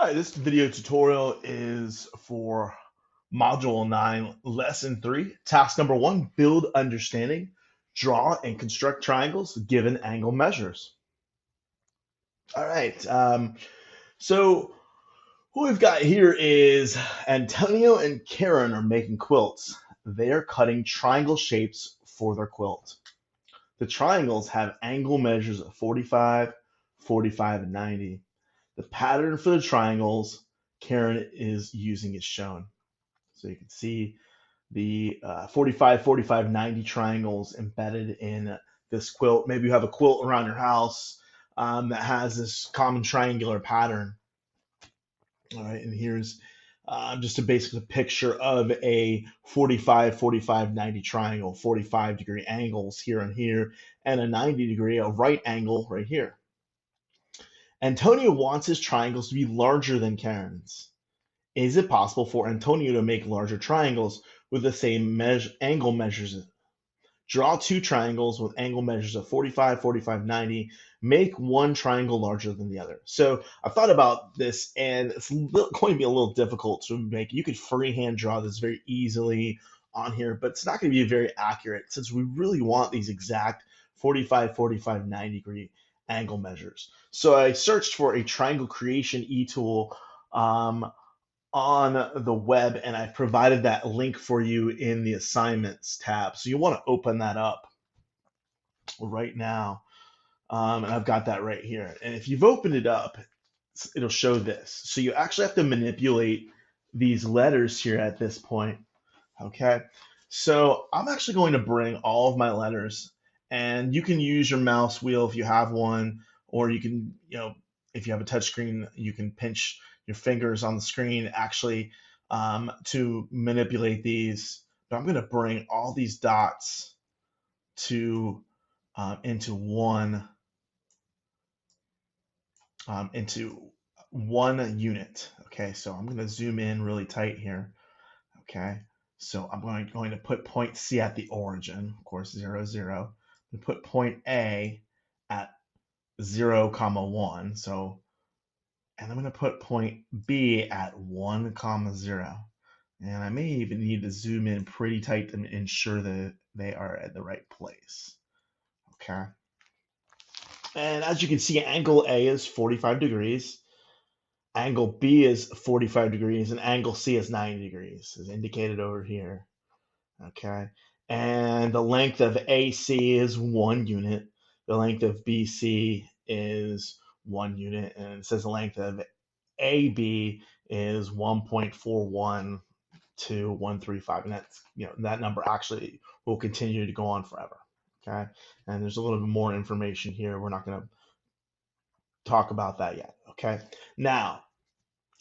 Hi, this video tutorial is for Module 9, Lesson 3. Task number 1, build understanding, draw and construct triangles given angle measures. All right, so what we've got here is Antonio and Karen are making quilts. They are cutting triangle shapes for their quilt. The triangles have angle measures of 45, 45, and 90. The pattern for the triangles Karen is using is shown. So you can see the 45, 45, 90 triangles embedded in this quilt. Maybe you have a quilt around your house that has this common triangular pattern. All right, and here's just a basic picture of a 45, 45, 90 triangle, 45-degree angles here and here, and a 90-degree, a right angle right here. Antonio wants his triangles to be larger than Karen's. Is it possible for Antonio to make larger triangles with the same angle measures? Draw two triangles with angle measures of 45, 45, 90. Make one triangle larger than the other. So I thought about this, and it's going to be a little difficult to make. You could freehand draw this very easily on here, but it's not going to be very accurate since we really want these exact 45, 45, 90-degree angle measures. So I searched for a triangle creation e-tool on the web, and I've provided that link for you in the assignments tab. So you want to open that up right now. And I've got that right here. And if you've opened it up, it'll show this. So you actually have to manipulate these letters here at this point. Okay. So I'm actually going to bring all of my letters, and you can use your mouse wheel if you have one, or you can, if you have a touch screen, you can pinch your fingers on the screen actually to manipulate these. But I'm going to bring all these dots to into one unit. Okay, so I'm going to zoom in really tight here. Okay, so I'm going to put point C at the origin, of course, 0, 0. We put point A at 0, comma 1. So, and I'm going to put point B at 1, comma 0. And I may even need to zoom in pretty tight to ensure that they are at the right place. Okay. And as you can see, angle A is 45 degrees. Angle B is 45 degrees, and angle C is 90 degrees, as indicated over here. Okay. And the length of AC is 1 unit. The length of BC is 1 unit. And it says the length of AB is 1.41 to 135. And that's, that number actually will continue to go on forever. Okay. And there's a little bit more information here. We're not going to talk about that yet. Okay. Now,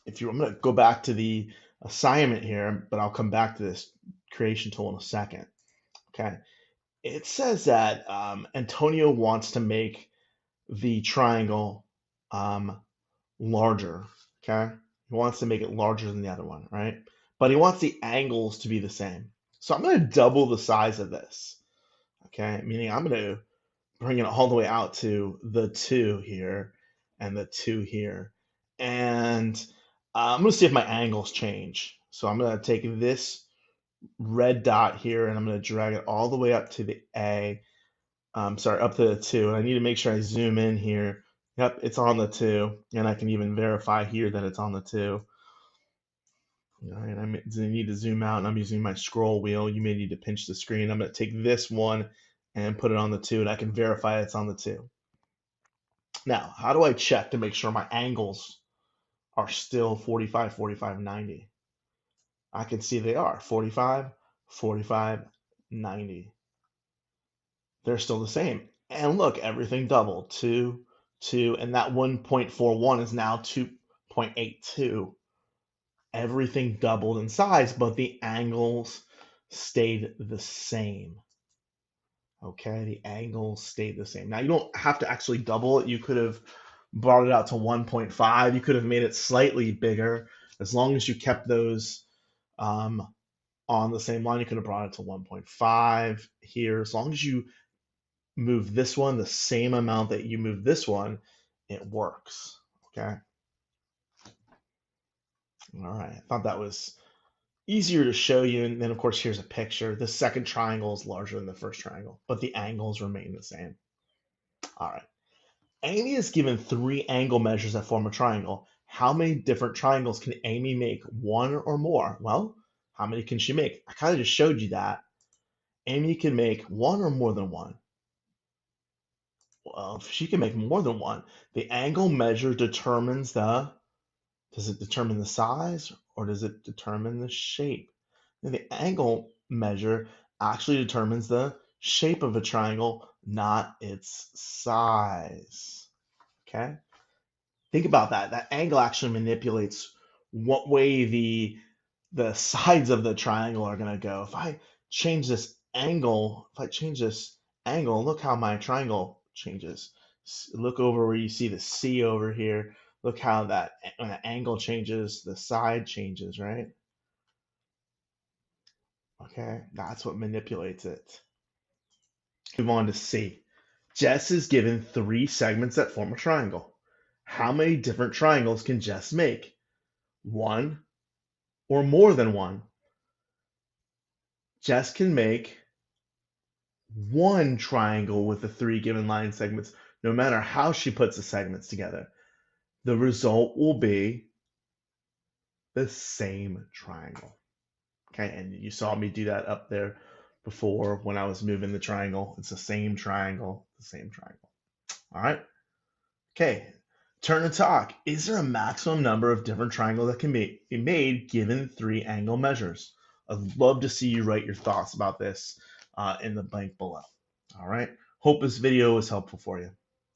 I'm going to go back to the assignment here, but I'll come back to this creation tool in a second. Okay. It says that Antonio wants to make the triangle larger. Okay. He wants to make it larger than the other one, right? But he wants the angles to be the same. So I'm going to double the size of this. Okay. Meaning I'm going to bring it all the way out to the 2 here and the 2 here. And I'm going to see if my angles change. So I'm going to take this red dot here, and I'm going to drag it all the way up to the A. Sorry, up to the 2. And I need to make sure I zoom in here. Yep, it's on the 2. And I can even verify here that it's on the 2. All right, I need to zoom out, and I'm using my scroll wheel. You may need to pinch the screen. I'm going to take this one and put it on the 2, and I can verify it's on the 2. Now, how do I check to make sure my angles are still 45, 45, 90? I can see they are 45, 45, 90. They're still the same. And look, everything doubled. 2, 2, and that 1.41 is now 2.82. Everything doubled in size, but the angles stayed the same. Okay, the angles stayed the same. Now, you don't have to actually double it. You could have brought it out to 1.5. You could have made it slightly bigger. As long as you kept those on the same line, you could have brought it to 1.5 here. As long as you move this one the same amount that you move this one, it works. Okay. All right, I thought that was easier to show you. And then, of course, here's a picture. The second triangle is larger than the first triangle, but the angles remain the same. All right. Amy is given 3 angle measures that form a triangle. How many different triangles can Amy make? 1 or more? Well, how many can she make? I kind of just showed you that. Amy can make 1 or more than 1. Well, if she can make more than 1, the angle measure determines does it determine the size or does it determine the shape? And the angle measure actually determines the shape of a triangle, not its size. Okay? Think about that. That angle actually manipulates what way the sides of the triangle are going to go. If I change this angle, look how my triangle changes. Look over where you see the C over here. Look how that when the angle changes, the side changes, right? Okay, that's what manipulates it. Move on to C. Jess is given 3 segments that form a triangle. How many different triangles can Jess make? 1 or more than 1. Jess can make 1 triangle with the 3 given line segments, no matter how she puts the segments together. The result will be the same triangle. Okay, and you saw me do that up there before when I was moving the triangle. It's the same triangle, the same triangle. All right. Okay, turn to talk. Is there a maximum number of different triangles that can be made given 3 angle measures? I'd love to see you write your thoughts about this in the blank below. All right. Hope this video was helpful for you.